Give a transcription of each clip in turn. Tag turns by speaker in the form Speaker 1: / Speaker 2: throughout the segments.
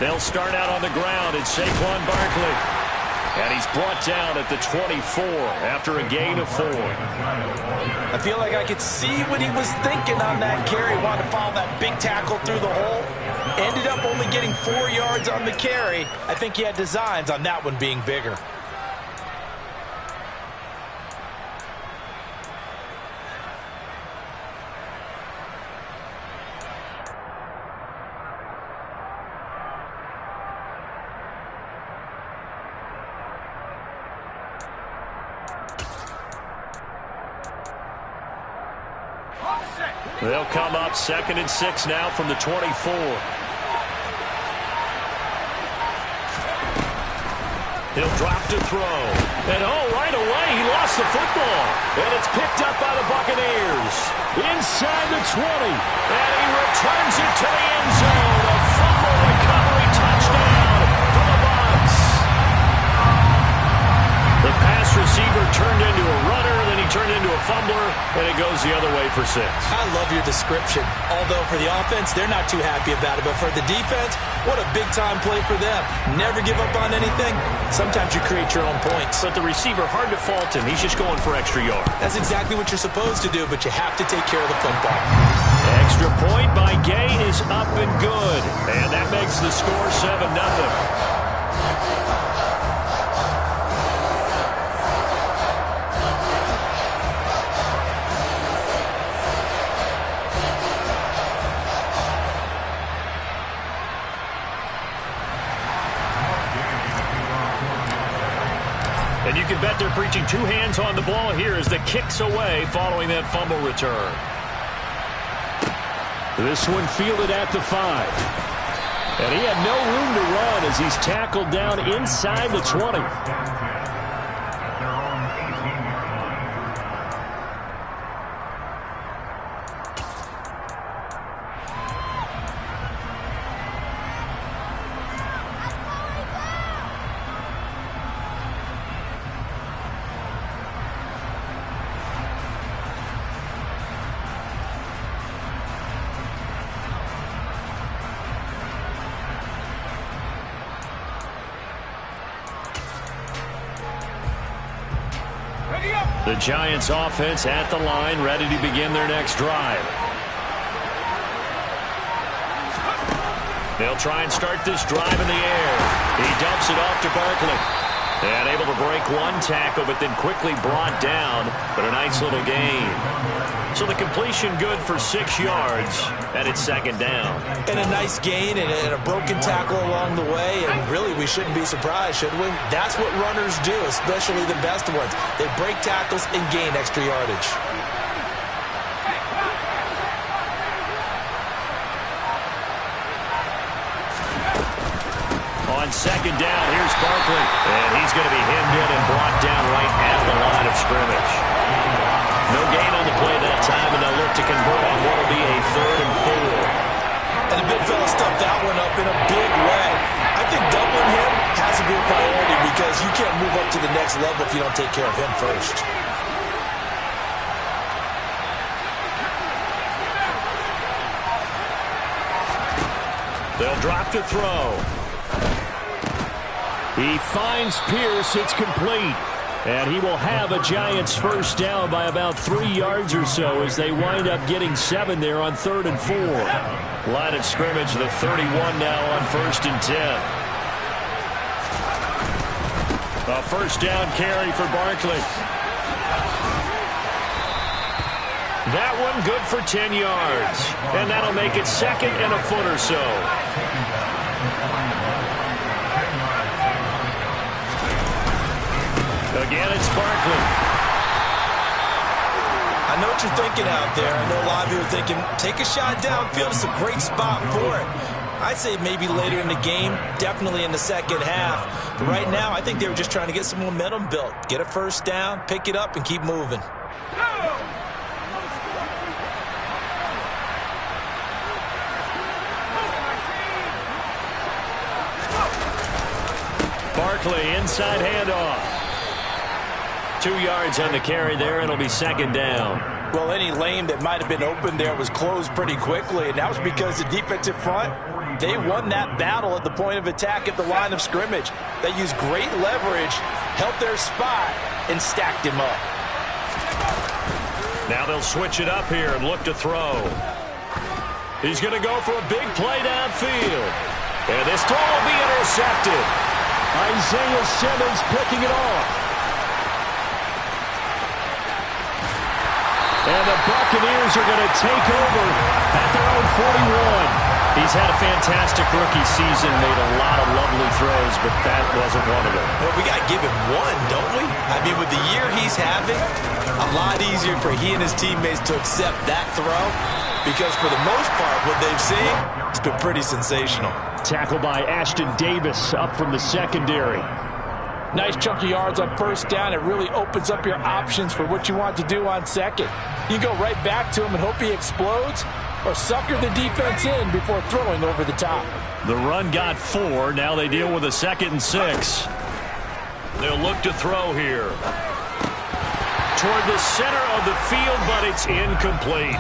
Speaker 1: They'll start out on the ground. It's Saquon Barkley. And he's brought down at the 24 after a gain of 4.
Speaker 2: I feel like I could see what he was thinking on that carry. Wanted to follow that big tackle through the hole. Ended up only getting 4 yards on the carry. I think he had designs on that one being bigger.
Speaker 1: They'll come up 2nd and 6 now from the 24. He'll drop to throw. And right away he lost the football. And it's picked up by the Buccaneers. Inside the 20. And he returns it to the end zone. A fumble recovery touchdown for the Bucs. The pass receiver turned into a runner, then he turned into a fumbler, and it goes the other way for 6.
Speaker 2: I love your description. Although for the offense, they're not too happy about it. But for the defense, what a big-time play for them. Never give up on anything. Sometimes you create your own points.
Speaker 1: But the receiver, hard to fault him. He's just going for extra yard.
Speaker 2: That's exactly what you're supposed to do, but you have to take care of the football.
Speaker 1: Extra point by Gay is up and good. And that makes the score 7-0. And you can bet they're preaching 2 hands on the ball here as the kick's away following that fumble return. This one fielded at the 5. And he had no room to run as he's tackled down inside the 20. The Giants offense at the line, ready to begin their next drive. They'll try and start this drive in the air. He dumps it off to Barkley. And able to break 1 tackle, but then quickly brought down. But a nice little gain. So the completion good for 6 yards, and it's 2nd down.
Speaker 2: And a nice gain and a broken tackle along the way, and really we shouldn't be surprised, should we? That's what runners do, especially the best ones. They break tackles and gain extra yardage.
Speaker 1: On 2nd down, here's Barkley, and he's going to be hemmed in and brought down right at the line of scrimmage. No gain on the play that time, and they'll look to convert on what will be a 3rd and 4.
Speaker 2: And the big fella stuffed that one up in a big way. I think doubling him has to be a priority because you can't move up to the next level if you don't take care of him first.
Speaker 1: They'll drop to throw. He finds Pierce. It's complete. And he will have a Giants first down by about 3 yards or so as they wind up getting 7 there on 3rd and 4. Line of scrimmage, the 31 now on 1st and 10. A first down carry for Barkley. That one good for 10 yards. And that'll make it 2nd and a foot or so. Again, it's Barkley.
Speaker 2: I know what you're thinking out there. I know a lot of you are thinking, take a shot downfield. It's a great spot for it. I'd say maybe later in the game, definitely in the 2nd half. But right now, I think they were just trying to get some momentum built. Get a first down, pick it up, and keep moving. Barkley, inside handoff.
Speaker 1: 2 yards on the carry there. It'll be second down.
Speaker 2: Well, any lane that might have been open there was closed pretty quickly, and that was because the defensive front, they won that battle at the point of attack at the line of scrimmage. They used great leverage, held their spot, and stacked him up.
Speaker 1: Now they'll switch it up here and look to throw. He's going to go for a big play downfield. And this throw will be intercepted. Isaiah Simmons picking it off. And the Buccaneers are going to take over at their own 41. He's had a fantastic rookie season, made a lot of lovely throws, but that wasn't one of them.
Speaker 2: Well, we got to give him one, don't we? I mean, with the year he's having, a lot easier for he and his teammates to accept that throw, because for the most part, what they've seen, it's been pretty sensational.
Speaker 1: Tackle by Ashton Davis up from the secondary.
Speaker 3: Nice chunk of yards on first down. It really opens up your options for what you want to do on second. You go right back to him and hope he explodes, or sucker the defense in before throwing over the top.
Speaker 1: The run got 4. Now they deal with a 2nd and 6. They'll look to throw here. Toward the center of the field, but it's incomplete.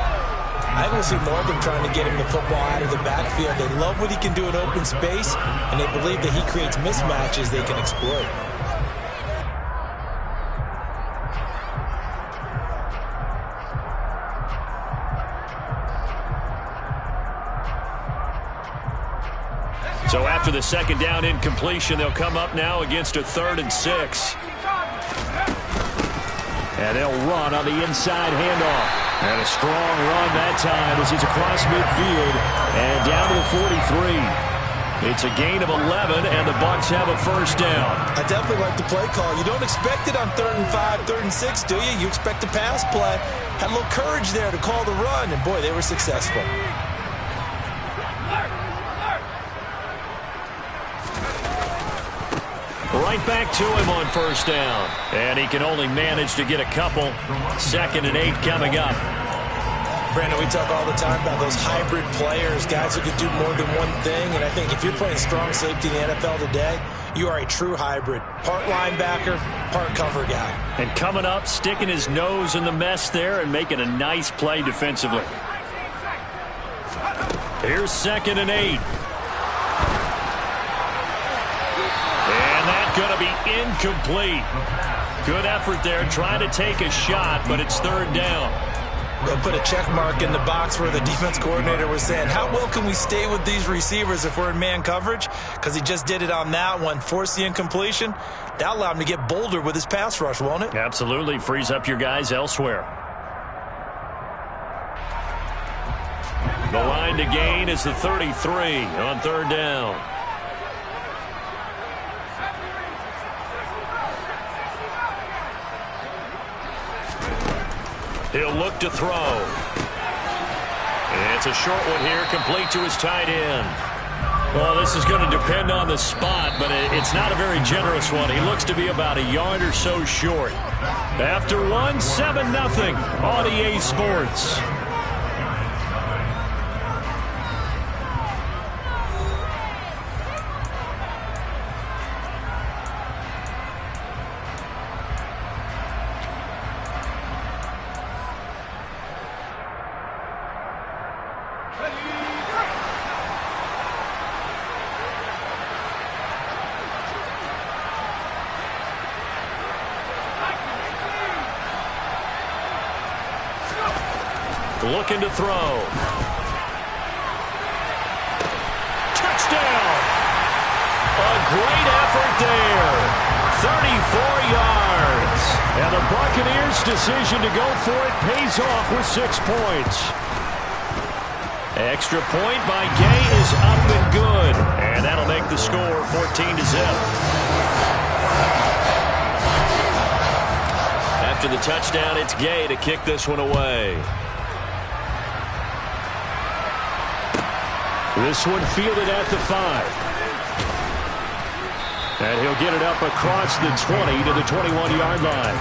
Speaker 2: I don't see more of them trying to get him the football out of the backfield. They love what he can do in open space, and they believe that he creates mismatches they can exploit.
Speaker 1: So after the 2nd down incompletion, they'll come up now against a 3rd and 6. And they'll run on the inside handoff. And a strong run that time as he's across midfield and down to the 43. It's a gain of 11, and the Bucs have a first down.
Speaker 2: I definitely like the play call. You don't expect it on 3rd and 5, 3rd and 6, do you? You expect a pass play. Had a little courage there to call the run, and boy, they were successful.
Speaker 1: Right back to him on first down. And he can only manage to get a couple. 2nd and 8 coming up.
Speaker 2: Brandon, we talk all the time about those hybrid players, guys who can do more than one thing. And I think if you're playing strong safety in the NFL today, you are a true hybrid. Part linebacker, part cover guy.
Speaker 1: And coming up, sticking his nose in the mess there and making a nice play defensively. Here's 2nd and 8. And that's going to be incomplete. Good effort there, trying to take a shot, but it's 3rd down.
Speaker 2: They'll put a check mark in the box where the defense coordinator was saying, how well can we stay with these receivers if we're in man coverage? Because he just did it on that one, forced the incompletion. That allowed him to get bolder with his pass rush, won't it?
Speaker 1: Absolutely, frees up your guys elsewhere. The line to gain is the 33 on 3rd down. He'll look to throw. And it's a short one here, complete to his tight end. Well, this is going to depend on the spot, but it's not a very generous one. He looks to be about a yard or so short. After one, 7-0 on EA Sports. Looking to throw. Touchdown! A great effort there. 34 yards. And the Buccaneers' decision to go for it pays off with 6 points. Extra point by Gay is up and good. And that'll make the score 14-0. After the touchdown, it's Gay to kick this one away. This one fielded at the 5. And he'll get it up across the 20 to the 21-yard line.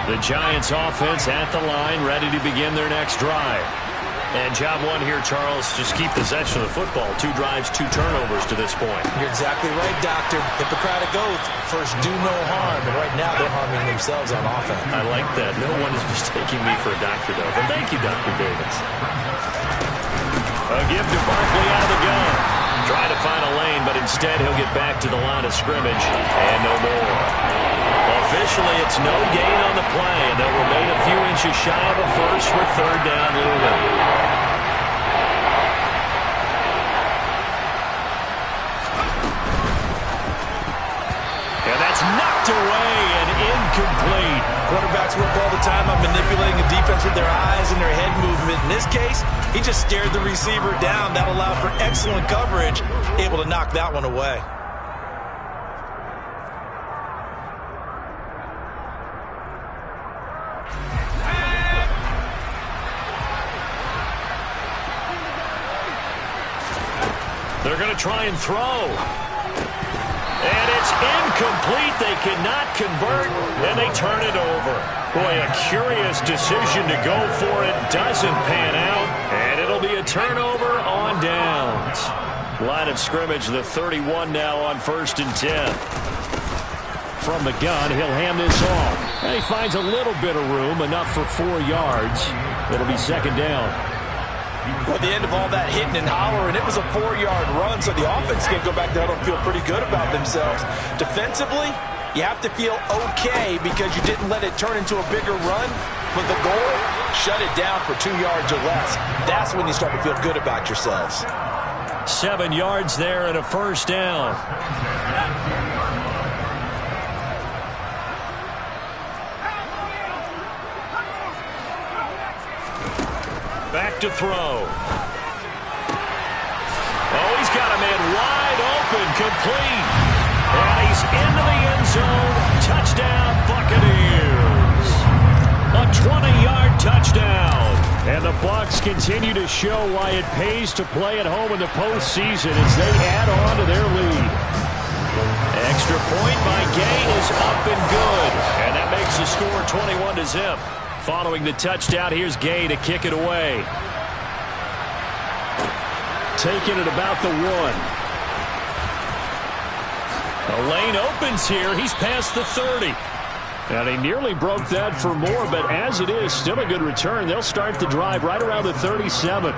Speaker 1: The Giants offense at the line, ready to begin their next drive. And job one here, Charles, just keep possession of the football. 2 drives, 2 turnovers to this point.
Speaker 2: You're exactly right, Doctor. Hippocratic oath. First, do no harm. And right now, they're harming themselves on offense.
Speaker 1: I like that. No one is mistaking me for a doctor, though. But thank you, Dr. Davis. A give to Barkley out of the gun. Trying to find a lane, but instead he'll get back to the line of scrimmage. And no more. Officially, it's no gain on the play, and they'll remain a few inches shy of a first with 3rd down looming. And that's knocked away and incomplete.
Speaker 2: Quarterbacks work all the time on manipulating the defense with their eyes and their head movement. In this case, he just stared the receiver down. That allowed for excellent coverage, able to knock that one away.
Speaker 1: They're going to try and throw. And it's incomplete. They cannot convert, and they turn it over. Boy, a curious decision to go for it. Doesn't pan out, and it'll be a turnover on downs. Line of scrimmage, the 31 now on 1st and 10. From the gun, he'll hand this off. And he finds a little bit of room, enough for 4 yards. It'll be 2nd down.
Speaker 2: At the end of all that hitting and hollering, it was a 4-yard run, so the offense can go back there and feel pretty good about themselves. Defensively, you have to feel okay because you didn't let it turn into a bigger run, but the goal, shut it down for 2 yards or less. That's when you start to feel good about yourselves.
Speaker 1: 7 yards there and a 1st down. Back to throw. Oh, he's got a man wide open, complete. And he's into the end zone. Touchdown, Buccaneers. A 20-yard touchdown. And the Bucs continue to show why it pays to play at home in the postseason as they add on to their lead. Extra point by Gay is up and good. And that makes the score 21-0. Following the touchdown, here's Gay to kick it away. Taking it about the 1. The lane opens here. He's past the 30. And he nearly broke that for more, but as it is, still a good return. They'll start the drive right around the 37.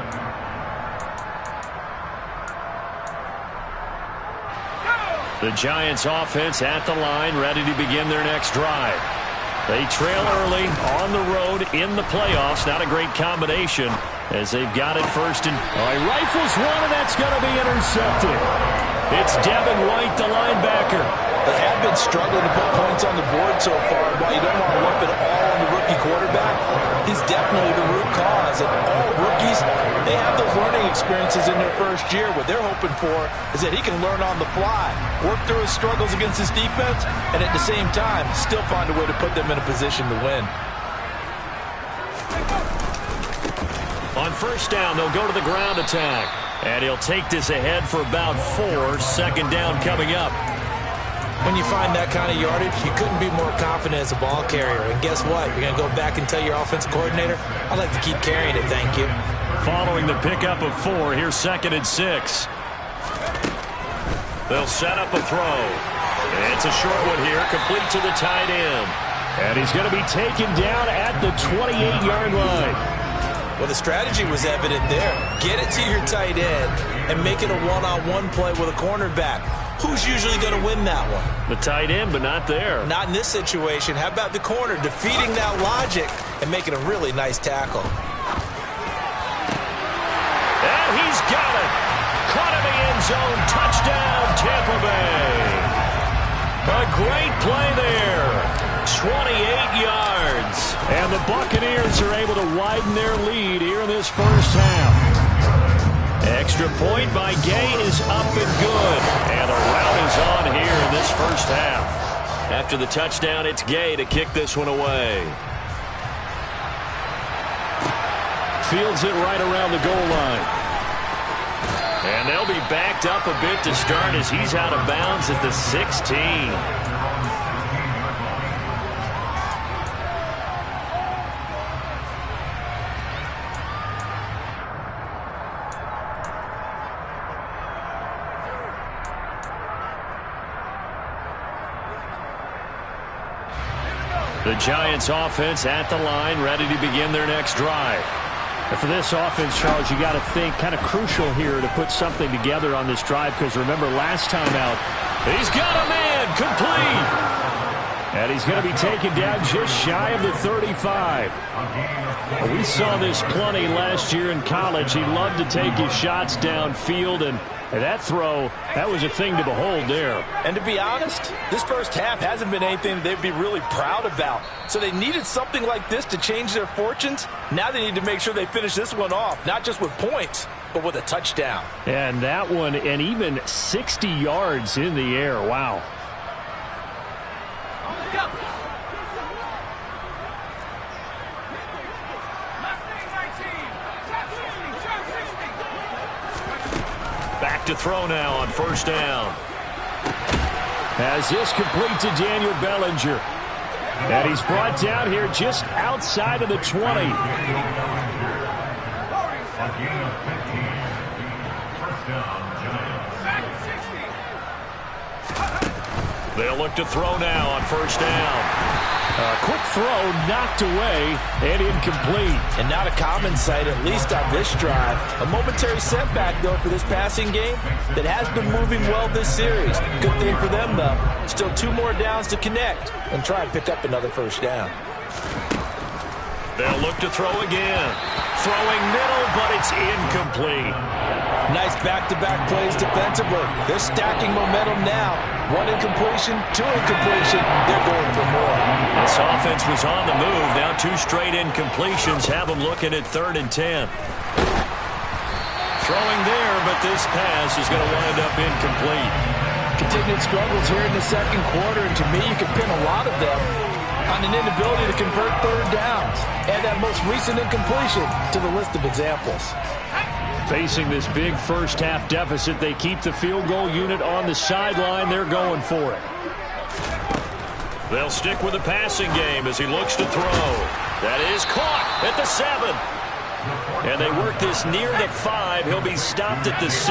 Speaker 1: The Giants offense at the line, ready to begin their next drive. They trail early on the road in the playoffs. Not a great combination as they've got it 1st and... Oh, he rifles one, and that's going to be intercepted. It's Devin White, the linebacker.
Speaker 2: They have been struggling to put points on the board so far, but you don't want to lump it all on the rookie quarterback. He's definitely the root cause. And all rookies, they have those learning experiences in their first year. What they're hoping for is that he can learn on the fly, work through his struggles against his defense, and at the same time, still find a way to put them in a position to win.
Speaker 1: On 1st down, they'll go to the ground attack. And he'll take this ahead for about 4. 2nd down coming up.
Speaker 2: When you find that kind of yardage, you couldn't be more confident as a ball carrier. And guess what? You're going to go back and tell your offensive coordinator, I'd like to keep carrying it, thank you.
Speaker 1: Following the pickup of 4, here's 2nd and 6. They'll set up a throw. It's a short one here, complete to the tight end. And he's going to be taken down at the 28-yard line.
Speaker 2: Well, the strategy was evident there. Get it to your tight end and make it a one-on-one play with a cornerback. Who's usually going to win that one?
Speaker 1: The tight end, but not there.
Speaker 2: Not in this situation. How about the corner defeating that logic and making a really nice tackle?
Speaker 1: And he's got it. Caught in the end zone. Touchdown, Tampa Bay. A great play there. 28 yards. And the Buccaneers are able to widen their lead here in this 1st half. Extra point by Gay is up and good. And the rout is on here in this 1st half. After the touchdown, it's Gay to kick this one away. Fields it right around the goal line. And they'll be backed up a bit to start as he's out of bounds at the 16. The Giants offense at the line, ready to begin their next drive.
Speaker 4: And for this offense, Charles, you got to think kind of crucial here to put something together on this drive, because remember last time out,
Speaker 1: he's got a man complete. And he's going to be taken down just shy of the 35. We saw this plenty last year in college. He loved to take his shots downfield, and that throw, that was a thing to behold there.
Speaker 2: And to be honest, this first half hasn't been anything they'd be really proud about. So they needed something like this to change their fortunes. Now they need to make sure they finish this one off, not just with points, but with a touchdown.
Speaker 4: And that one, and even 60 yards in the air. Wow.
Speaker 1: Back to throw now on first down. As this complete to Daniel Bellinger. And he's brought down here just outside of the 20. They'll look to throw now on first down. A quick throw knocked away and incomplete.
Speaker 2: And not a common sight, at least on this drive. A momentary setback, though, for this passing game that has been moving well this series. Good thing for them, though. Still 2 more downs to connect and try and pick up another first down.
Speaker 1: They'll look to throw again. Throwing middle, but it's incomplete.
Speaker 2: Nice back-to-back plays defensively. They're stacking momentum now. 1 incompletion, 2 incompletion. They're going for more.
Speaker 1: This offense was on the move. Now 2 straight incompletions have them looking at 3rd and 10. Throwing there, but this pass is going to wind up incomplete.
Speaker 3: Continued struggles here in the second quarter, and to me, you can pin a lot of them on an inability to convert 3rd downs. Add that most recent incompletion to the list of examples.
Speaker 1: Facing this big first half deficit, they keep the field goal unit on the sideline. They're going for it. They'll stick with the passing game as he looks to throw. That is caught at the 7. And they work this near the 5. He'll be stopped at the 6.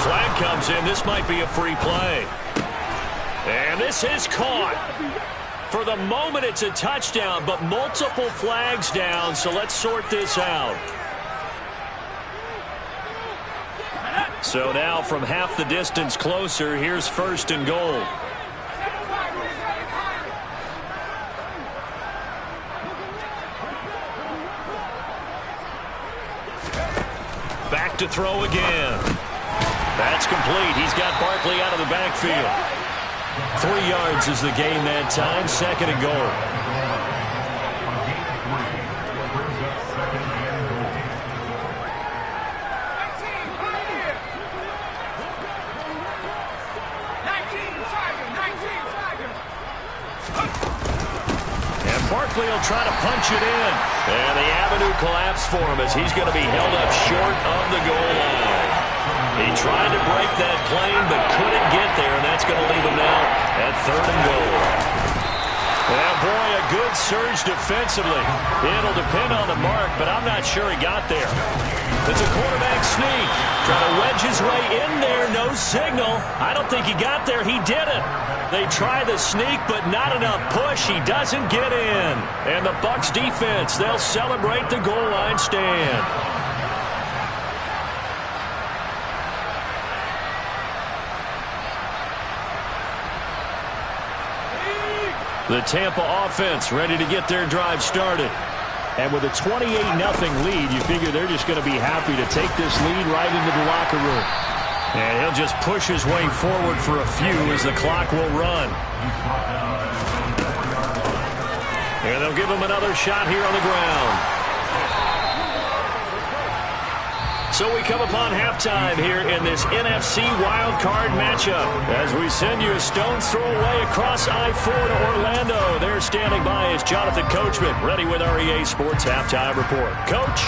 Speaker 1: Flag comes in. This might be a free play. And this is caught. For the moment, it's a touchdown, but multiple flags down, so let's sort this out. So now from half the distance closer, here's 1st and goal. Back to throw again. That's complete. He's got Barkley out of the backfield. 3 yards is the gain that time. 2nd and goal. Barkley will try to punch it in. And the avenue collapsed for him as he's going to be held up short of the goal line. He tried to break that plane but couldn't get there, and that's going to leave him now at 3rd and goal. Well, boy, a good surge defensively. It'll depend on the mark, but I'm not sure he got there. It's a quarterback sneak. Trying to wedge his way in there. No signal. I don't think he got there. He didn't. They try the sneak, but not enough push. He doesn't get in. And the Bucs defense, they'll celebrate the goal line stand. The Tampa offense ready to get their drive started. And with a 28-0 lead, you figure they're just going to be happy to take this lead right into the locker room. And he'll just push his way forward for a few as the clock will run. And they'll give him another shot here on the ground. So we come upon halftime here in this NFC wildcard matchup as we send you a stone's throw away across I-4 to Orlando. There standing by is Jonathan Coachman, ready with our EA Sports Halftime Report. Coach?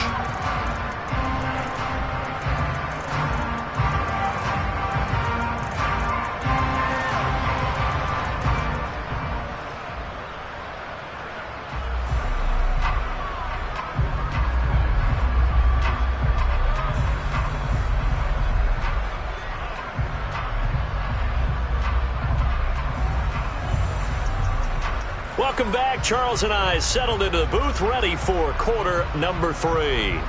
Speaker 1: Welcome back. Charles and I settled into the booth, ready for quarter number 3.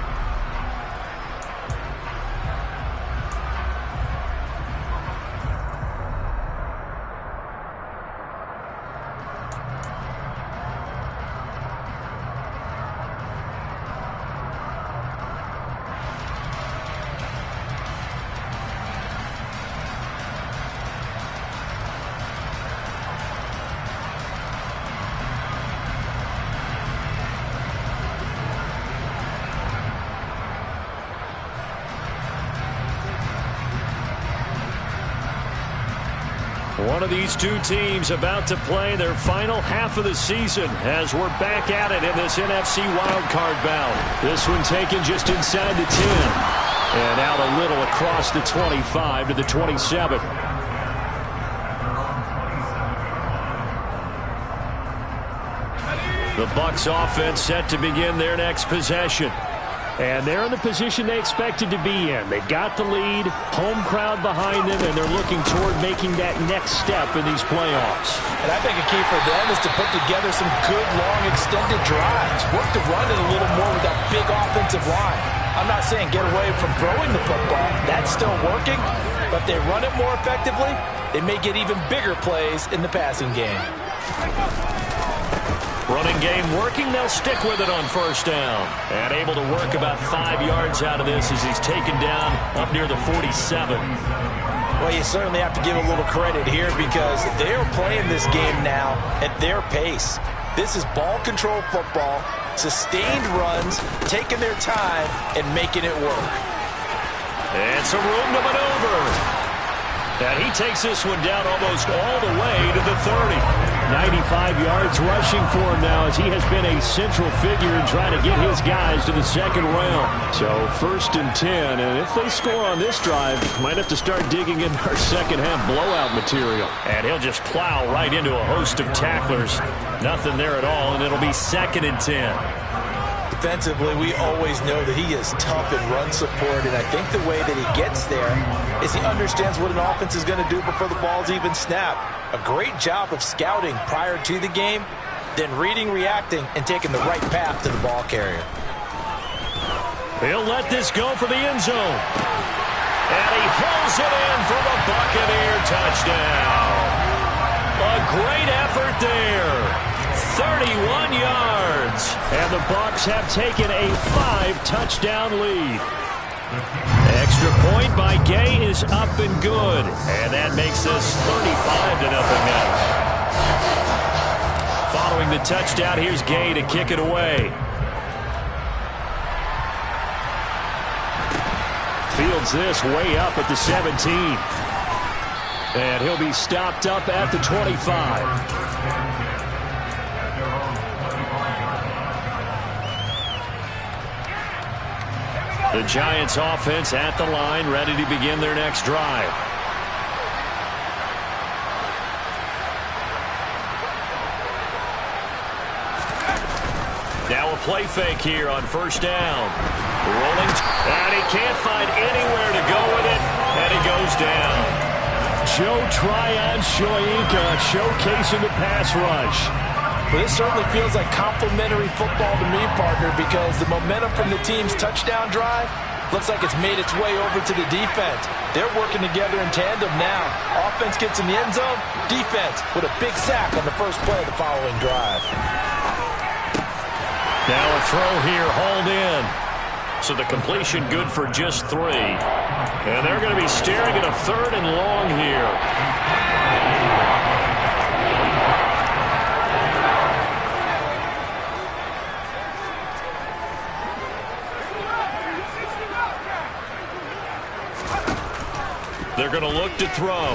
Speaker 1: One of these two teams about to play their final half of the season as we're back at it in this NFC wildcard bout. This one taken just inside the 10 and out a little across the 25 to the 27. The Bucs offense set to begin their next possession. And they're in the position they expected to be in. They've got the lead, home crowd behind them, and they're looking toward making that next step in these playoffs.
Speaker 3: And I think a key for them is to put together some good, long, extended drives. Work to run it a little more with that big offensive line. I'm not saying get away from throwing the football. That's still working. But if they run it more effectively, they may get even bigger plays in the passing game.
Speaker 1: Running game working. They'll stick with it on first down. And able to work about 5 yards out of this as he's taken down up near the 47.
Speaker 2: Well, you certainly have to give a little credit here because they're playing this game now at their pace. This is ball control football, sustained runs, taking their time, and making it work.
Speaker 1: And some room to maneuver. And he takes this one down almost all the way to the 30.
Speaker 4: 95 yards rushing for him now as he has been a central figure in trying to get his guys to the second round. So 1st and 10, and if they score on this drive, might have to start digging in our second half blowout material.
Speaker 1: And he'll just plow right into a host of tacklers. Nothing there at all, and it'll be 2nd and 10.
Speaker 2: Defensively, we always know that he is tough in run support, and I think the way that he gets there is he understands what an offense is going to do before the ball's even snapped. A great job of scouting prior to the game, then reading, reacting, and taking the right path to the ball carrier.
Speaker 1: He'll let this go for the end zone. And he pulls it in for the Buccaneer touchdown. A great effort there. 31 yards.
Speaker 4: And the Bucs have taken a 5-touchdown lead.
Speaker 1: Extra point by Gay is up and good. And that makes this 35-0 now. Following the touchdown, here's Gay to kick it away.
Speaker 4: Fields this way up at the 17. And he'll be stopped up at the 25.
Speaker 1: The Giants offense at the line, ready to begin their next drive. Now a play fake here on first down. Rolling, and he can't find anywhere to go with it, and he goes down.
Speaker 4: Joe Tryon-Shoyinka showcasing the pass rush.
Speaker 3: Well, this certainly feels like complimentary football to me, partner, because the momentum from the team's touchdown drive looks like it's made its way over to the defense. They're working together in tandem now. Offense gets in the end zone, defense with a big sack on the first play of the following drive.
Speaker 1: Now a throw here, hauled in. So the completion good for just 3. And they're going to be staring at a 3rd and long here. They're going to look to throw.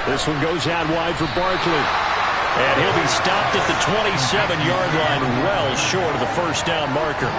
Speaker 4: This one goes out wide for Barkley.
Speaker 1: And he'll be stopped at the 27-yard line, well short of the first down marker.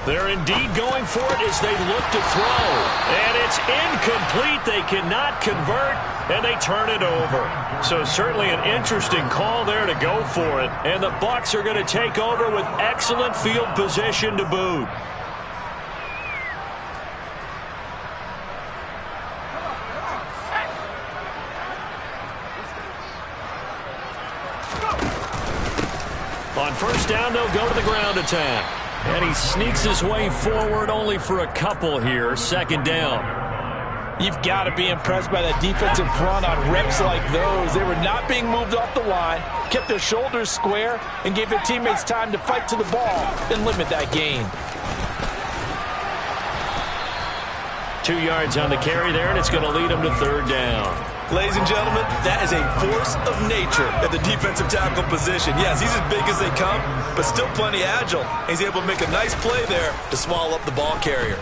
Speaker 1: They're indeed going for it as they look to throw. And it's Incomplete. They cannot convert, and they turn it over. So certainly an interesting call there to go for it. And the Bucs are going to take over with excellent field position to boot. On first down, they'll go to the ground attack. And he sneaks his way forward only for a couple here. Second down.
Speaker 3: You've got to be impressed by that defensive front on reps like those. They were not being moved off the line, kept their shoulders square, and gave their teammates time to fight to the ball and limit that gain.
Speaker 1: 2 yards on the carry there, and it's going to lead them to third down.
Speaker 2: Ladies and gentlemen, that is a force of nature at the defensive tackle position. Yes, he's as big as they come, but still plenty agile. He's able to make a nice play there to swallow up the ball carrier.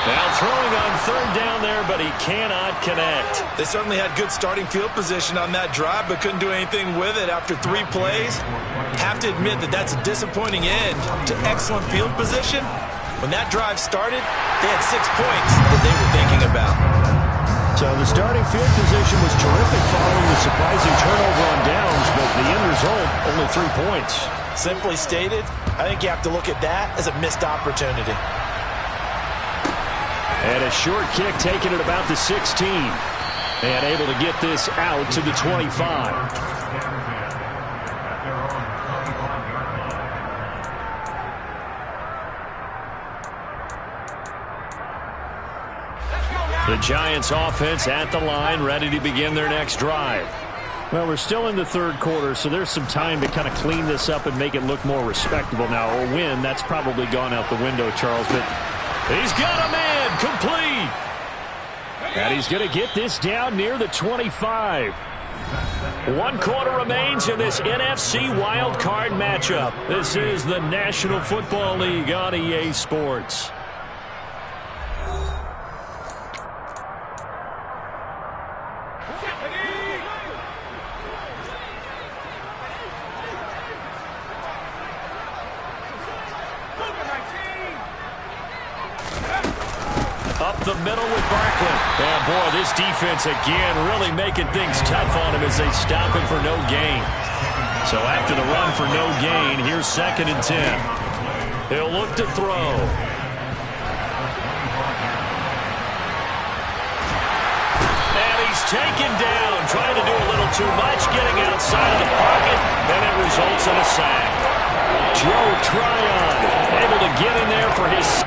Speaker 1: Now throwing on third down there, but he cannot connect.
Speaker 2: They certainly had good starting field position on that drive, but couldn't do anything with it after 3 plays. Have to admit that that's a disappointing end to excellent field position. When that drive started, they had 6 points that they were thinking about.
Speaker 4: So the starting field position was terrific following the surprising turnover on downs, but the end result, only 3 points.
Speaker 2: Simply stated, I think you have to look at that as a missed opportunity.
Speaker 4: And a short kick taken at about the 16. And able to get this out to the 25.
Speaker 1: The Giants offense at the line, ready to begin their next drive.
Speaker 4: Well, we're still in the third quarter, so there's some time to kind of clean this up and make it look more respectable now. A win, that's probably gone out the window, Charles. But
Speaker 1: he's got a man, complete.
Speaker 4: And he's going to get this down near the 25.
Speaker 1: 1 quarter remains in this NFC Wild Card matchup. This is the National Football League on EA Sports. Up the middle with Barkley. And boy, this defense again really making things tough on him as they stop him for no gain. So after the run for no gain, here's 2nd and 10. He'll look to throw. And he's taken down, trying to do a little too much, getting outside of the pocket, and it results in a sack. Joe Tryon able to get in there for his...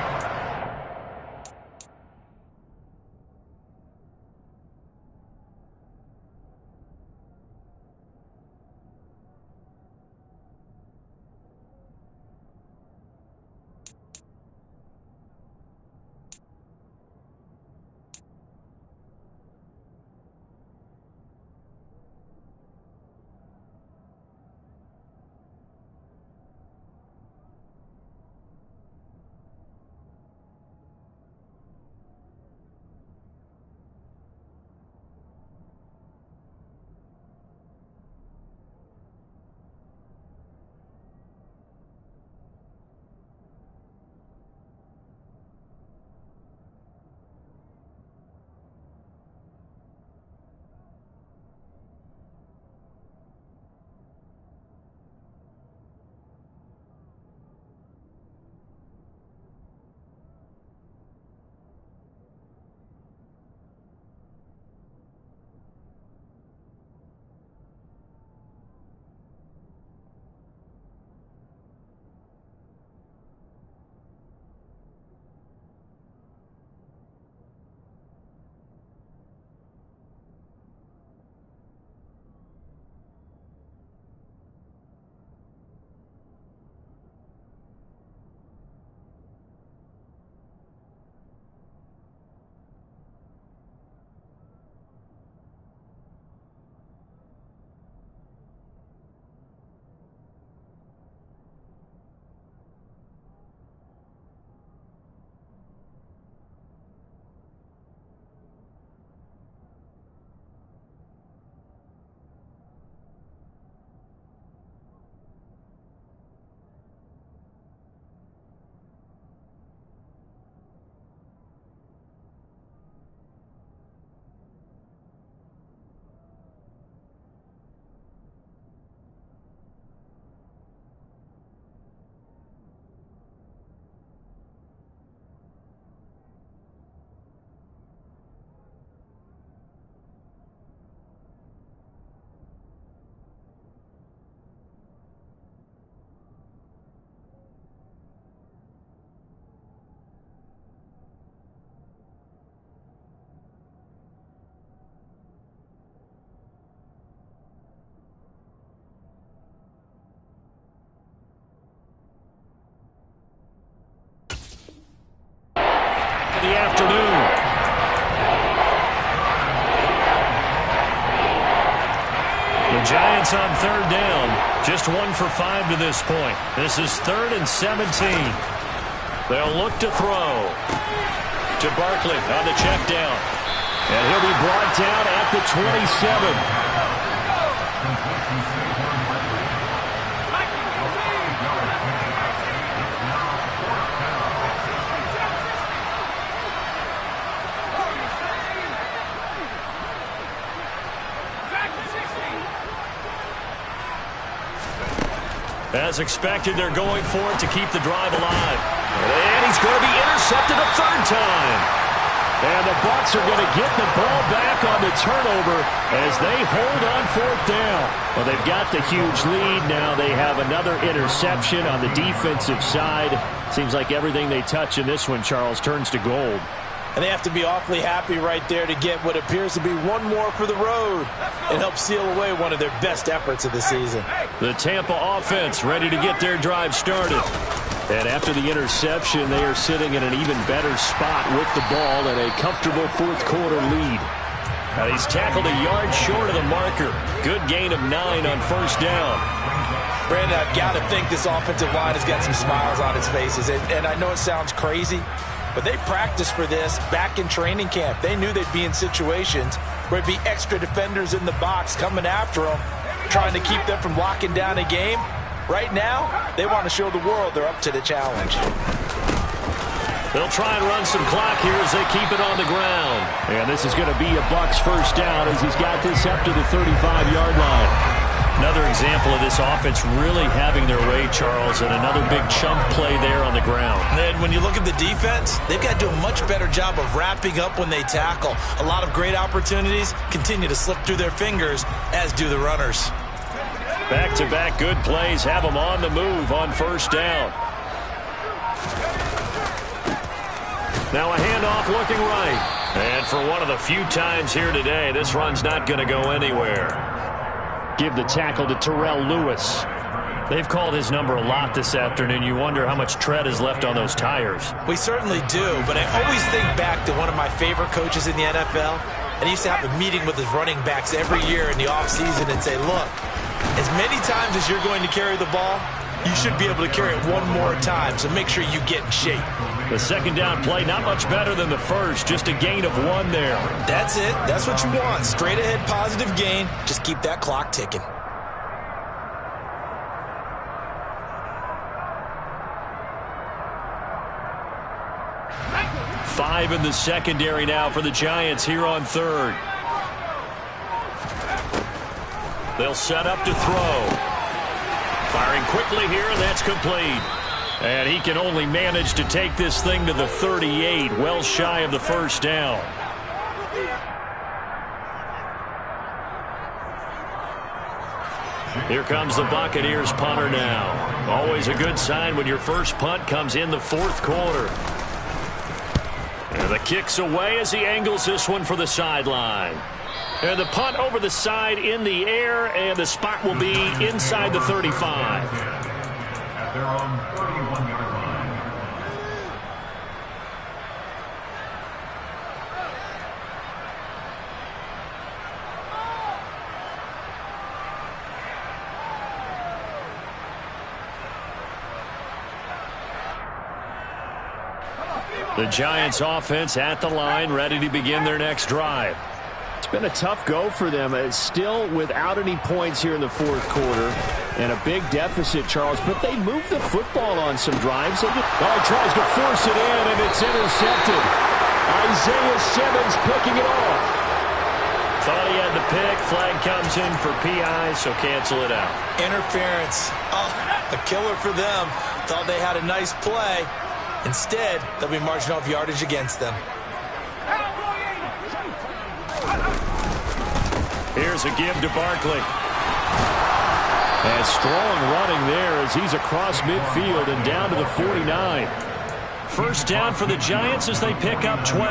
Speaker 1: Giants on third down. Just 1 for 5 to this point. This is 3rd and 17. They'll look to throw to Barkley on the check down.
Speaker 4: And he'll be brought down at the 27.
Speaker 1: As expected, they're going for it to keep the drive alive. And he's going to be intercepted a 3rd time.
Speaker 4: And the Bucs are going to get the ball back on the turnover as they hold on 4th down. Well, they've got the huge lead. Now they have another interception on the defensive side. Seems like everything they touch in this one, Charles, turns to gold.
Speaker 2: And they have to be awfully happy right there to get what appears to be one more for the road and help seal away one of their best efforts of the season.
Speaker 1: The Tampa offense ready to get their drive started.
Speaker 4: And after the interception, they are sitting in an even better spot with the ball and a comfortable 4th quarter lead.
Speaker 1: Now he's tackled a yard short of the marker. Good gain of 9 on 1st down.
Speaker 2: Brandon, I've got to think this offensive line has got some smiles on its faces. And I know it sounds crazy, but they practiced for this back in training camp. They knew they'd be in situations where there'd be extra defenders in the box coming after them, trying to keep them from locking down a game. Right now, they want to show the world they're up to the challenge.
Speaker 1: They'll try and run some clock here as they keep it on the ground.
Speaker 4: And this is going to be a Bucs 1st down as he's got this up to the 35-yard line.
Speaker 1: Another example of this offense really having their way, Charles, and another big chunk play there on the ground.
Speaker 2: And then when you look at the defense, they've got to do a much better job of wrapping up when they tackle. A lot of great opportunities continue to slip through their fingers, as do the runners.
Speaker 1: Back-to-back good plays have them on the move on 1st down. Now a handoff looking right. And for one of the few times here today, this run's not going to go anywhere.
Speaker 4: Give the tackle to Terrell Lewis.
Speaker 1: They've called his number a lot this afternoon. You wonder how much tread is left on those tires.
Speaker 2: We certainly do, but I always think back to one of my favorite coaches in the NFL. And he used to have a meeting with his running backs every year in the offseason and say, look, as many times as you're going to carry the ball, you should be able to carry it one more time, so make sure you get in shape.
Speaker 1: The 2nd down play, not much better than the 1st, just a gain of 1 there.
Speaker 2: That's it. That's what you want. Straight ahead positive gain. Just keep that clock ticking.
Speaker 1: Five in the secondary now for the Giants here on 3rd. They'll set up to throw. Firing quickly here, and that's complete. And he can only manage to take this thing to the 38, well shy of the 1st down. Here comes the Buccaneers punter now. Always a good sign when your first punt comes in the 4th quarter. And the kick's away as he angles this one for the sideline. And the punt over the side in the air, and the spot will be inside the 35.
Speaker 5: At their own 31-yard line.
Speaker 1: The Giants offense at the line, ready to begin their next drive.
Speaker 4: It's been a tough go for them. It's still without any points here in the 4th quarter. And a big deficit, Charles. But they move the football on some drives. He tries to force it in, and it's intercepted. Isaiah Simmons picking it off.
Speaker 1: Thought he had the pick. Flag comes in for PI, so cancel it out.
Speaker 2: Interference. Oh, a killer for them. Thought they had a nice play. Instead, they'll be marching off yardage against them.
Speaker 1: Here's a give to Barkley.
Speaker 4: And strong running there as he's across midfield and down to the 49.
Speaker 1: First down for the Giants as they pick up 12.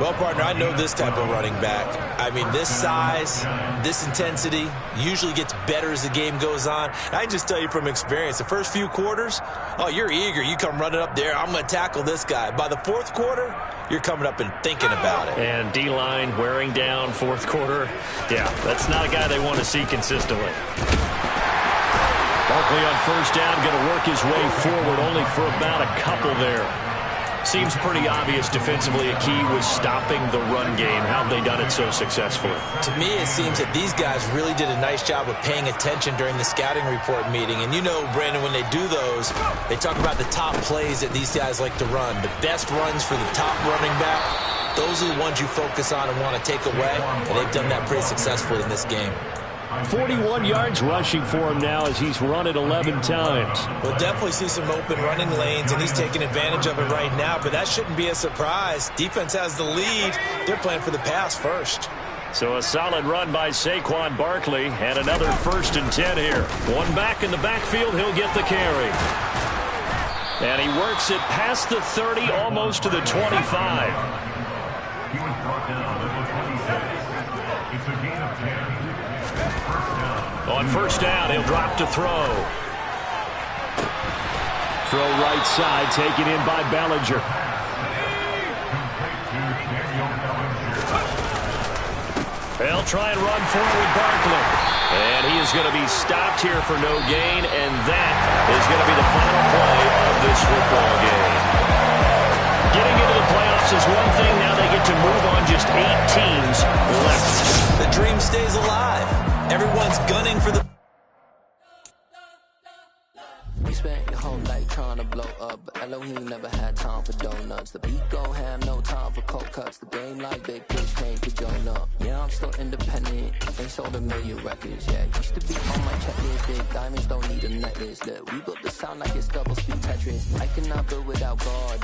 Speaker 2: Well, partner, I know this type of running back. I mean, this size, this intensity usually gets better as the game goes on. And I can just tell you from experience, the first few quarters, oh, you're eager. You come running up there, I'm going to tackle this guy. By the 4th quarter, you're coming up and thinking about it.
Speaker 4: And D-line wearing down fourth quarter. Yeah, that's not a guy they want to see consistently. Barkley on first down, going to work his way forward, only for about a couple there. Seems pretty obvious defensively a key was stopping the run game. How have they done it so successfully?
Speaker 2: To me, it seems that these guys really did a nice job of paying attention during the scouting report meeting. And you know, Brandon, when they do those, they talk about the top plays that these guys like to run. The best runs for the top running back, those are the ones you focus on and want to take away. And they've done that pretty successfully in this game.
Speaker 4: 41 yards rushing for him now as he's run it 11 times.
Speaker 2: We'll definitely see some open running lanes, and he's taking advantage of it right now, but that shouldn't be a surprise. Defense has the lead. They're playing for the pass first.
Speaker 4: So a solid run by Saquon Barkley, and another 1st and 10 here. One back in the backfield, he'll get the carry. And he works it past the 30, almost to the 25.
Speaker 5: He was brought down at the 26. It's a gain of 10.
Speaker 4: On first down, he'll drop to throw. Throw right side, taken in by Bellinger. They'll try and run forward Barkley. And he is going to be stopped here for no gain, and that is going to be the final play of this football game. Getting into the playoffs is one thing. Now they get to move on. Just 8 teams left.
Speaker 2: The dream stays alive. Everyone's gunning for the...
Speaker 6: You spent your whole life trying to blow up, but Elohim never had time for donuts. The beat go ham, no time for cold cuts. The game like big fish came to join up. Yeah, I'm still independent. Ain't sold a million records, yeah. Used to be on my checklist. Big diamonds don't need a necklace. Look, we built the sound like it's double speed Tetris. I cannot build without God.